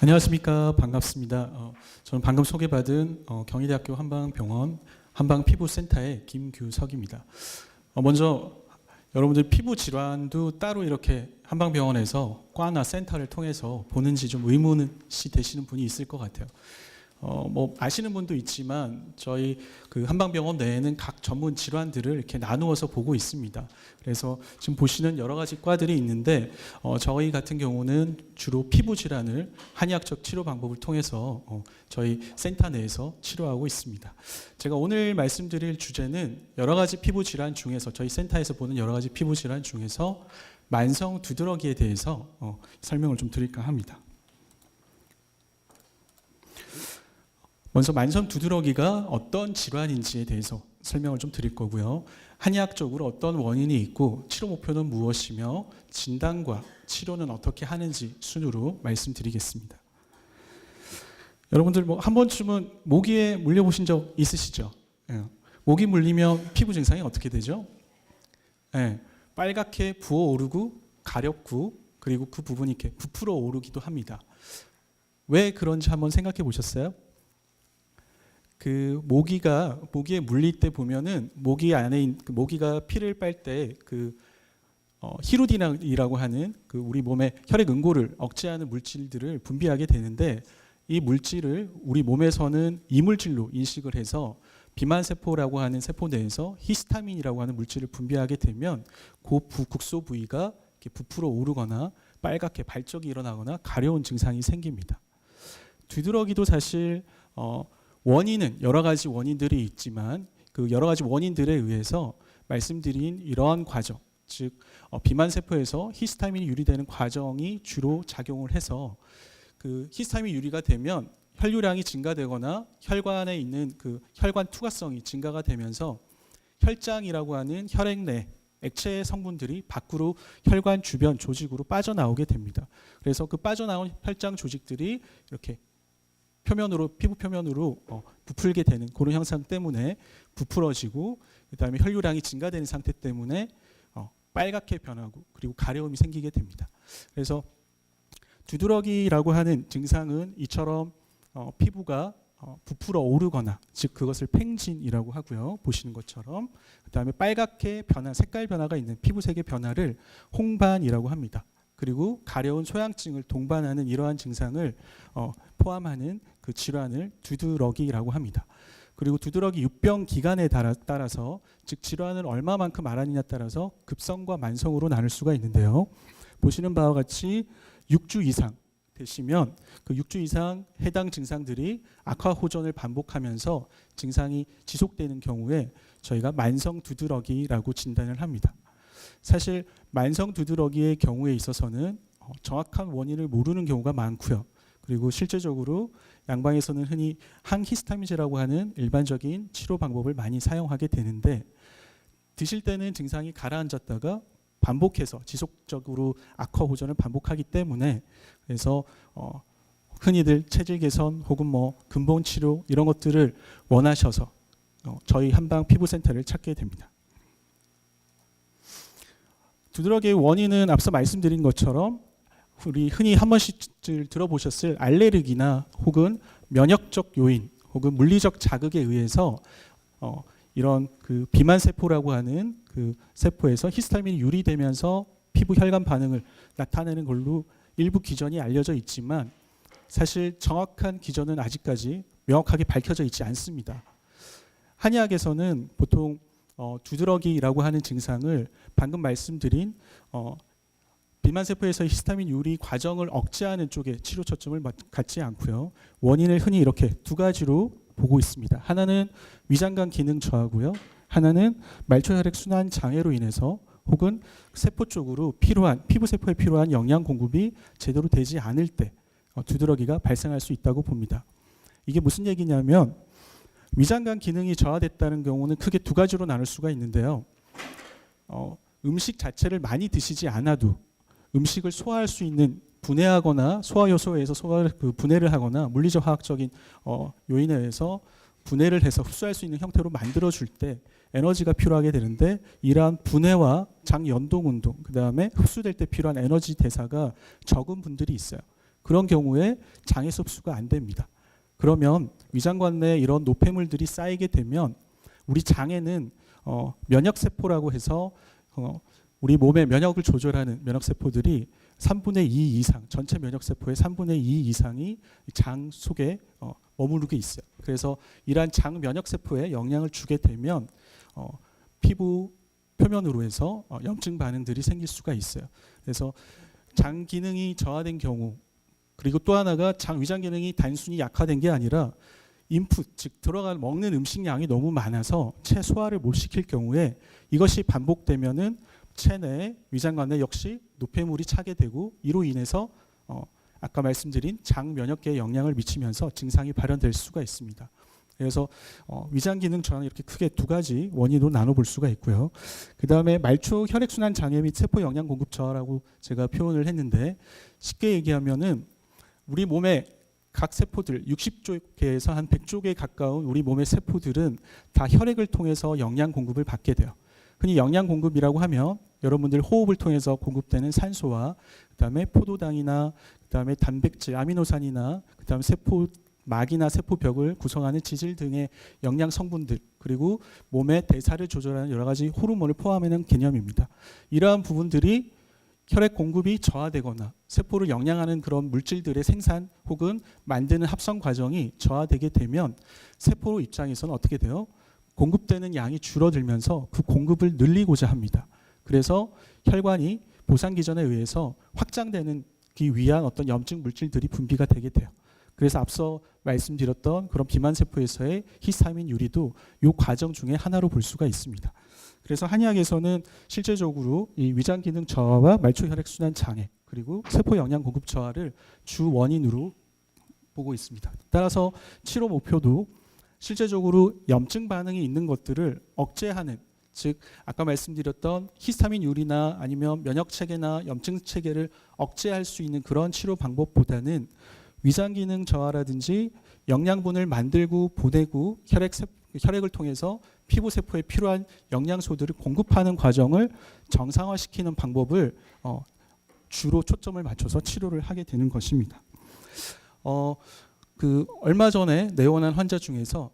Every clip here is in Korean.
안녕하십니까. 반갑습니다. 저는 방금 소개받은 경희대학교 한방병원 한방피부센터의 김규석입니다. 먼저 여러분들 피부 질환도 따로 이렇게 한방병원에서 과나 센터를 통해서 보는지 좀 의문이 되시는 분이 있을 것 같아요. 뭐 아시는 분도 있지만 저희 그 한방병원 내에는 각 전문 질환들을 이렇게 나누어서 보고 있습니다. 그래서 지금 보시는 여러 가지 과들이 있는데 저희 같은 경우는 주로 피부 질환을 한의학적 치료 방법을 통해서 저희 센터 내에서 치료하고 있습니다. 제가 오늘 말씀드릴 주제는 여러 가지 피부 질환 중에서 저희 센터에서 보는 여러 가지 피부 질환 중에서 만성 두드러기에 대해서 설명을 좀 드릴까 합니다. 먼저 만성 두드러기가 어떤 질환인지에 대해서 설명을 좀 드릴 거고요. 한의학적으로 어떤 원인이 있고 치료 목표는 무엇이며 진단과 치료는 어떻게 하는지 순으로 말씀드리겠습니다. 여러분들 한 번쯤은 모기에 물려보신 적 있으시죠? 모기 물리면 피부 증상이 어떻게 되죠? 빨갛게 부어오르고 가렵고 그리고 그 부분이 이렇게 부풀어 오르기도 합니다. 왜 그런지 한번 생각해 보셨어요? 그 모기에 물릴 때 보면은 모기 안에 모기가 피를 빨 때 그 히루딘이라고 하는 그 우리 몸의 혈액 응고를 억제하는 물질들을 분비하게 되는데 이 물질을 우리 몸에서는 이물질로 인식을 해서 비만 세포라고 하는 세포 내에서 히스타민이라고 하는 물질을 분비하게 되면 그 국소 부위가 이렇게 부풀어 오르거나 빨갛게 발적이 일어나거나 가려운 증상이 생깁니다. 두드러기도 사실 원인은 여러 가지 원인들이 있지만 그 여러 가지 원인들에 의해서 말씀드린 이러한 과정, 즉 비만 세포에서 히스타민이 유리되는 과정이 주로 작용을 해서 그 히스타민 유리가 되면 혈류량이 증가되거나 혈관에 있는 그 혈관 투과성이 증가가 되면서 혈장이라고 하는 혈액 내 액체 성분들이 밖으로 혈관 주변 조직으로 빠져나오게 됩니다. 그래서 그 빠져나온 혈장 조직들이 이렇게 피부 표면으로 부풀게 되는 그런 현상 때문에 부풀어지고 그다음에 혈류량이 증가되는 상태 때문에 빨갛게 변하고 그리고 가려움이 생기게 됩니다. 그래서 두드러기라고 하는 증상은 이처럼 피부가 부풀어 오르거나 즉 그것을 팽진이라고 하고요. 보시는 것처럼 그다음에 빨갛게 변한 색깔 변화가 있는 피부색의 변화를 홍반이라고 합니다. 그리고 가려운 소양증을 동반하는 이러한 증상을 포함하는 그 질환을 두드러기라고 합니다. 그리고 두드러기 유병 기간에 따라서 즉 질환을 얼마만큼 앓았느냐에 따라서 급성과 만성으로 나눌 수가 있는데요. 보시는 바와 같이 6주 이상 되시면 그 6주 이상 해당 증상들이 악화 호전을 반복하면서 증상이 지속되는 경우에 저희가 만성 두드러기라고 진단을 합니다. 사실 만성 두드러기의 경우에 있어서는 정확한 원인을 모르는 경우가 많고요. 그리고 실제적으로 양방에서는 흔히 항히스타민제라고 하는 일반적인 치료 방법을 많이 사용하게 되는데 드실 때는 증상이 가라앉았다가 반복해서 지속적으로 악화 호전을 반복하기 때문에 그래서 흔히들 체질 개선 혹은 뭐 근본 치료 이런 것들을 원하셔서 저희 한방 피부센터를 찾게 됩니다. 두드러기의 원인은 앞서 말씀드린 것처럼 우리 흔히 한 번씩 들어보셨을 알레르기나 혹은 면역적 요인 혹은 물리적 자극에 의해서 이런 그 비만 세포라고 하는 그 세포에서 히스타민이 유리되면서 피부 혈관 반응을 나타내는 걸로 일부 기전이 알려져 있지만 사실 정확한 기전은 아직까지 명확하게 밝혀져 있지 않습니다. 한의학에서는 보통 두드러기라고 하는 증상을 방금 말씀드린 비만 세포에서 히스타민 유리 과정을 억제하는 쪽에 치료 초점을 갖지 않고요. 원인을 흔히 이렇게 두 가지로 보고 있습니다. 하나는 위장관 기능 저하고요. 하나는 말초혈액 순환 장애로 인해서 혹은 세포 쪽으로 필요한 피부 세포에 필요한 영양 공급이 제대로 되지 않을 때 두드러기가 발생할 수 있다고 봅니다. 이게 무슨 얘기냐면 위장관 기능이 저하됐다는 경우는 크게 두 가지로 나눌 수가 있는데요. 음식 자체를 많이 드시지 않아도 음식을 소화할 수 있는 분해하거나 소화 요소에서 분해를 하거나 물리적 화학적인 요인에 의해서 분해를 해서 흡수할 수 있는 형태로 만들어줄 때 에너지가 필요하게 되는데 이러한 분해와 장 연동 운동 그다음에 흡수될 때 필요한 에너지 대사가 적은 분들이 있어요. 그런 경우에 장에서 흡수가 안 됩니다. 그러면 위장관 내에 이런 노폐물들이 쌓이게 되면 우리 장에는 면역세포라고 해서 우리 몸의 면역을 조절하는 면역세포들이 3분의 2 이상, 전체 면역세포의 3분의 2 이상이 장 속에 머무르게 있어요. 그래서 이러한 장 면역세포에 영향을 주게 되면 피부 표면으로 해서 염증 반응들이 생길 수가 있어요. 그래서 장 기능이 저하된 경우, 그리고 또 하나가 위장 기능이 단순히 약화된 게 아니라 인풋, 즉 먹는 음식량이 너무 많아서 체 소화를 못 시킬 경우에 이것이 반복되면은 체내 위장관 내 역시 노폐물이 차게 되고 이로 인해서 아까 말씀드린 장 면역계에 영향을 미치면서 증상이 발현될 수가 있습니다. 그래서 위장 기능 저하는 이렇게 크게 두 가지 원인으로 나눠볼 수가 있고요. 그 다음에 말초 혈액순환 장애 및 세포 영양 공급 저하라고 제가 표현을 했는데, 쉽게 얘기하면은 우리 몸의 각 세포들 60조 개에서 한 100조 개 가까운 우리 몸의 세포들은 다 혈액을 통해서 영양 공급을 받게 돼요. 흔히 영양 공급이라고 하면 여러분들 호흡을 통해서 공급되는 산소와 그다음에 포도당이나 그다음에 단백질, 아미노산이나 그다음에 막이나 세포벽을 구성하는 지질 등의 영양 성분들, 그리고 몸의 대사를 조절하는 여러 가지 호르몬을 포함하는 개념입니다. 이러한 부분들이 혈액 공급이 저하되거나 세포를 영양하는 그런 물질들의 생산 혹은 만드는 합성 과정이 저하되게 되면 세포 입장에서는 어떻게 돼요? 공급되는 양이 줄어들면서 그 공급을 늘리고자 합니다. 그래서 혈관이 보상 기전에 의해서 확장되는 기 위한 어떤 염증 물질들이 분비가 되게 돼요. 그래서 앞서 말씀드렸던 그런 비만 세포에서의 히스타민 유리도 이 과정 중에 하나로 볼 수가 있습니다. 그래서 한의학에서는 실제적으로 이 위장 기능 저하와 말초 혈액 순환 장애 그리고 세포 영양 공급 저하를 주 원인으로 보고 있습니다. 따라서 치료 목표도 실제적으로 염증 반응이 있는 것들을 억제하는, 즉 아까 말씀드렸던 히스타민 유리나 아니면 면역 체계나 염증 체계를 억제할 수 있는 그런 치료 방법보다는 위장 기능 저하라든지 영양분을 만들고 보내고 혈액을 통해서 피부 세포에 필요한 영양소들을 공급하는 과정을 정상화시키는 방법을 주로 초점을 맞춰서 치료를 하게 되는 것입니다. 얼마 전에 내원한 환자 중에서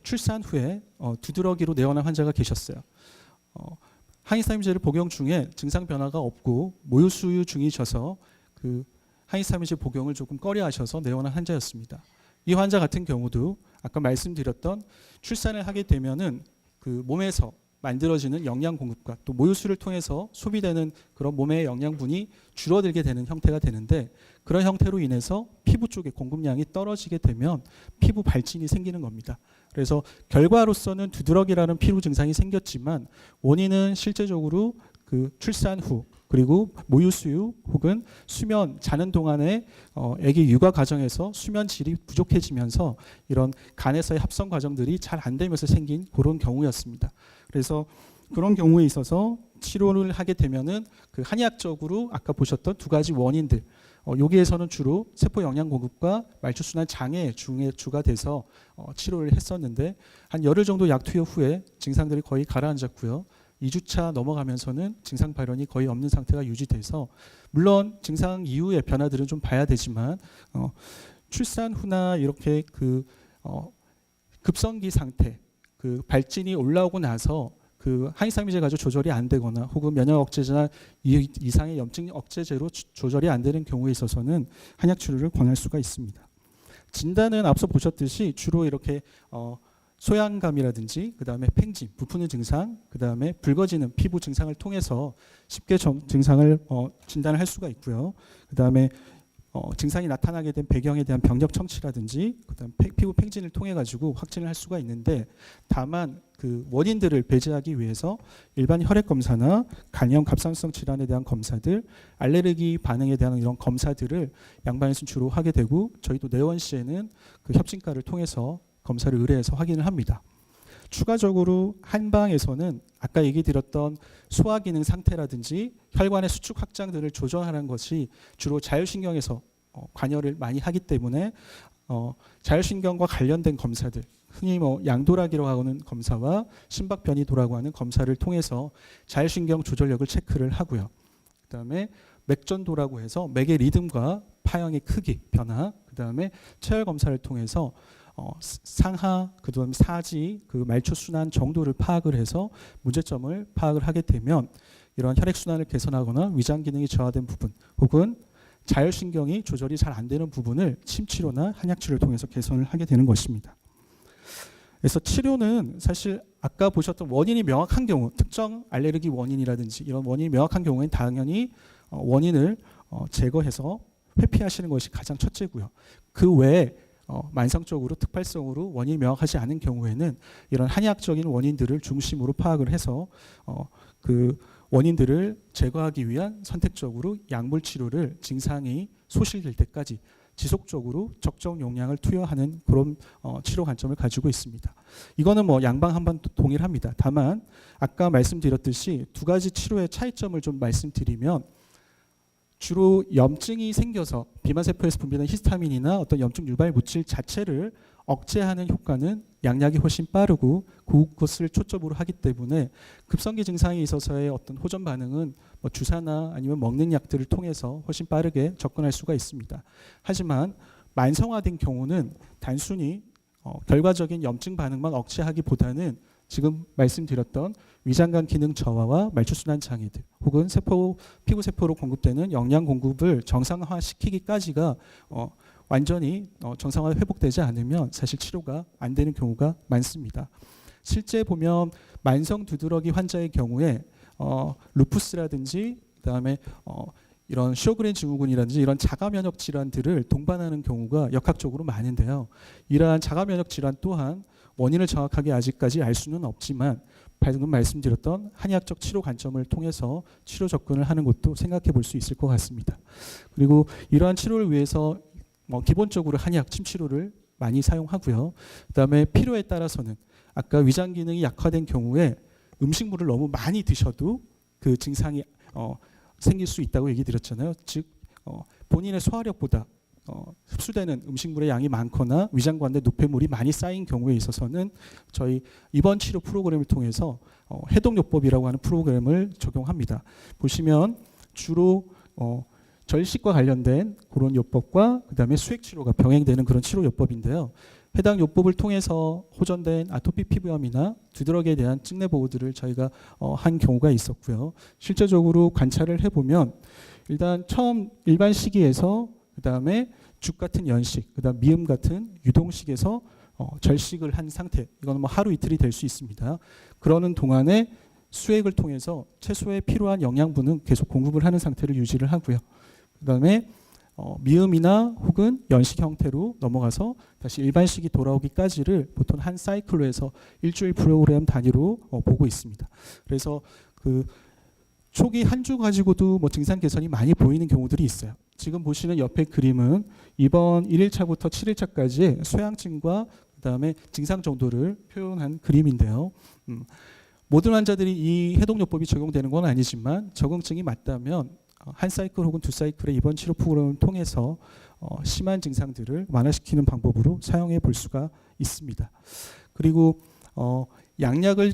출산 후에 두드러기로 내원한 환자가 계셨어요. 항히스타민제를 복용 중에 증상 변화가 없고 모유수유 중이셔서 항히스타민제 복용을 조금 꺼려하셔서 내원한 환자였습니다. 이 환자 같은 경우도 아까 말씀드렸던 출산을 하게 되면은 몸에서 만들어지는 영양 공급과 또 모유수를 통해서 소비되는 그런 몸의 영양분이 줄어들게 되는 형태가 되는데, 그런 형태로 인해서 피부 쪽에 공급량이 떨어지게 되면 피부 발진이 생기는 겁니다. 그래서 결과로서는 두드러기라는 피부 증상이 생겼지만 원인은 실제적으로 출산 후 그리고 모유수유 혹은 자는 동안에 아기 육아 과정에서 수면 질이 부족해지면서 이런 간에서의 합성 과정들이 잘 안 되면서 생긴 그런 경우였습니다. 그래서 그런 경우에 있어서 치료를 하게 되면은 한의학적으로 아까 보셨던 두 가지 원인들, 여기에서는 주로 세포 영양 공급과 말초 순환 장애 주가 돼서 치료를 했었는데, 한 열흘 정도 약 투여 후에 증상들이 거의 가라앉았고요. 2주차 넘어가면서는 증상 발현이 거의 없는 상태가 유지돼서, 물론 증상 이후의 변화들은 좀 봐야 되지만 출산 후나 이렇게 급성기 상태, 발진이 올라오고 나서 항히스타민제 가지고 조절이 안 되거나 혹은 면역 억제제나 이상의 염증 억제제로 조절이 안 되는 경우에 있어서는 한약 치료를 권할 수가 있습니다. 진단은 앞서 보셨듯이 주로 이렇게 소양감이라든지 그다음에 팽진, 부푸는 증상, 그다음에 붉어지는 피부 증상을 통해서 쉽게 증상을 진단을 할 수가 있고요. 그다음에 증상이 나타나게 된 배경에 대한 병력 청취라든지 그다음 피부 팽진을 통해 가지고 확진을 할 수가 있는데, 다만 원인들을 배제하기 위해서 일반 혈액 검사나 간염 갑상선 질환에 대한 검사들, 알레르기 반응에 대한 이런 검사들을 양반에서 주로 하게 되고, 저희도 내원 시에는 협진과를 통해서 검사를 의뢰해서 확인을 합니다. 추가적으로 한방에서는 아까 얘기 드렸던 소화기능 상태라든지 혈관의 수축 확장들을 조절하는 것이 주로 자율신경에서 관여를 많이 하기 때문에 자율신경과 관련된 검사들, 흔히 양도라기라고 하는 검사와 심박변이도라고 하는 검사를 통해서 자율신경 조절력을 체크를 하고요. 그다음에 맥전도라고 해서 맥의 리듬과 파형의 크기 변화, 그다음에 체열 검사를 통해서 상하, 그다음에 사지, 그 말초 순환 정도를 파악을 해서 문제점을 파악을 하게 되면 이러한 혈액 순환을 개선하거나 위장 기능이 저하된 부분 혹은 자율신경이 조절이 잘 안 되는 부분을 침치료나 한약치료를 통해서 개선을 하게 되는 것입니다. 그래서 치료는 사실 아까 보셨던 원인이 명확한 경우, 특정 알레르기 원인이라든지 이런 원인이 명확한 경우에는 당연히 원인을 제거해서 회피하시는 것이 가장 첫째고요. 그 외에 만성적으로 특발성으로 원인이 명확하지 않은 경우에는 이런 한의학적인 원인들을 중심으로 파악을 해서 그 원인들을 제거하기 위한 선택적으로 약물 치료를 증상이 소실될 때까지 지속적으로 적정 용량을 투여하는 그런 치료 관점을 가지고 있습니다. 이거는 뭐 양방 한방 동일합니다. 다만 아까 말씀드렸듯이 두 가지 치료의 차이점을 좀 말씀드리면 주로 염증이 생겨서 비만세포에서 분비되는 히스타민이나 어떤 염증 유발 물질 자체를 억제하는 효과는 양약이 훨씬 빠르고 그것을 초점으로 하기 때문에 급성기 증상에 있어서의 어떤 호전 반응은 뭐 주사나 아니면 먹는 약들을 통해서 훨씬 빠르게 접근할 수가 있습니다. 하지만 만성화된 경우는 단순히 결과적인 염증 반응만 억제하기보다는 지금 말씀드렸던 위장관 기능 저하와 말초순환 장애들 혹은 피부 세포로 공급되는 영양 공급을 정상화시키기까지가 완전히 정상화 회복되지 않으면 사실 치료가 안 되는 경우가 많습니다. 실제 보면 만성 두드러기 환자의 경우에 루푸스라든지 그다음에 이런 쇼그렌 증후군이라든지 이런 자가 면역 질환들을 동반하는 경우가 역학적으로 많은데요. 이러한 자가 면역 질환 또한 원인을 정확하게 아직까지 알 수는 없지만 방금 말씀드렸던 한의학적 치료 관점을 통해서 치료 접근을 하는 것도 생각해 볼 수 있을 것 같습니다. 그리고 이러한 치료를 위해서 기본적으로 한의학 침치료를 많이 사용하고요. 그다음에 필요에 따라서는 아까 위장 기능이 약화된 경우에 음식물을 너무 많이 드셔도 그 증상이 생길 수 있다고 얘기 드렸잖아요. 즉 본인의 소화력보다 흡수되는 음식물의 양이 많거나 위장관에 노폐물이 많이 쌓인 경우에 있어서는 저희 입원 치료 프로그램을 통해서 해독요법이라고 하는 프로그램을 적용합니다. 보시면 주로 절식과 관련된 그런 요법과 그다음에 수액치료가 병행되는 그런 치료요법인데요. 해당 요법을 통해서 호전된 아토피 피부염이나 두드러기에 대한 찍내 보호들을 저희가 한 경우가 있었고요. 실제적으로 관찰을 해보면 일단 처음 일반 시기에서 그다음에 죽 같은 연식, 그다음 미음 같은 유동식에서 절식을 한 상태, 이거는 뭐 하루 이틀이 될 수 있습니다. 그러는 동안에 수액을 통해서 채소에 필요한 영양분은 계속 공급을 하는 상태를 유지를 하고요. 그다음에 미음이나 혹은 연식 형태로 넘어가서 다시 일반식이 돌아오기까지를 보통 한 사이클로 해서 일주일 프로그램 단위로 보고 있습니다. 그래서 그 초기 한 주 가지고도 뭐 증상 개선이 많이 보이는 경우들이 있어요. 지금 보시는 옆에 그림은 이번 1일차부터 7일차까지의 쇠양증과 그다음에 증상 정도를 표현한 그림인데요. 모든 환자들이 이 해독요법이 적용되는 건 아니지만 적응증이 맞다면 한 사이클 혹은 두 사이클의 입원 치료 프로그램을 통해서 심한 증상들을 완화시키는 방법으로 사용해 볼 수가 있습니다. 그리고 양약을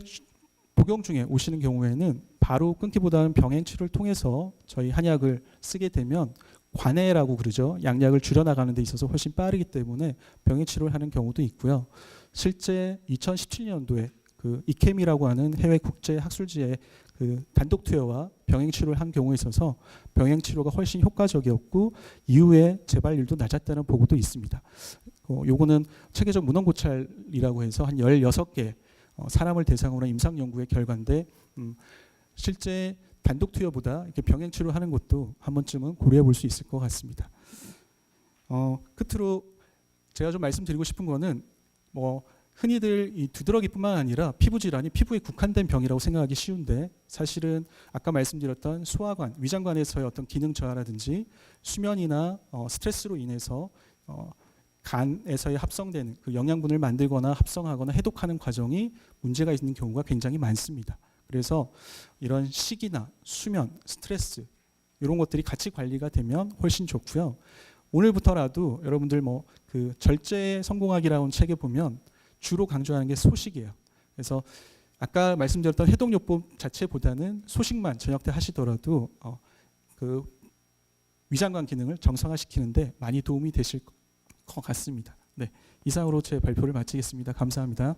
복용 중에 오시는 경우에는 바로 끊기보다는 병행 치료를 통해서 저희 한약을 쓰게 되면 관해라고 그러죠. 양약을 줄여나가는 데 있어서 훨씬 빠르기 때문에 병행 치료를 하는 경우도 있고요. 실제 2017년도에 그 이케미라고 하는 해외 국제 학술지에 그 단독 투여와 병행 치료를 한 경우에 있어서 병행 치료가 훨씬 효과적이었고 이후에 재발률도 낮았다는 보고도 있습니다. 요거는 체계적 문헌 고찰이라고 해서 한 16개 사람을 대상으로 한 임상 연구의 결과인데 실제 단독 투여보다 이렇게 병행 치료하는 것도 한 번쯤은 고려해 볼 수 있을 것 같습니다. 끝으로 제가 좀 말씀드리고 싶은 거는 뭐 흔히들 이 두드러기뿐만 아니라 피부 질환이 피부에 국한된 병이라고 생각하기 쉬운데 사실은 아까 말씀드렸던 소화관, 위장관에서의 어떤 기능 저하라든지 수면이나 스트레스로 인해서 간에서의 합성되는 그 영양분을 만들거나 합성하거나 해독하는 과정이 문제가 있는 경우가 굉장히 많습니다. 그래서 이런 식이나 수면, 스트레스 이런 것들이 같이 관리가 되면 훨씬 좋고요. 오늘부터라도 여러분들 뭐 그 절제 성공학이라는 책에 보면 주로 강조하는 게 소식이에요. 그래서 아까 말씀드렸던 해독요법 자체보다는 소식만 저녁 때 하시더라도 그 위장관 기능을 정상화시키는데 많이 도움이 되실 것 같습니다. 네, 이상으로 제 발표를 마치겠습니다. 감사합니다.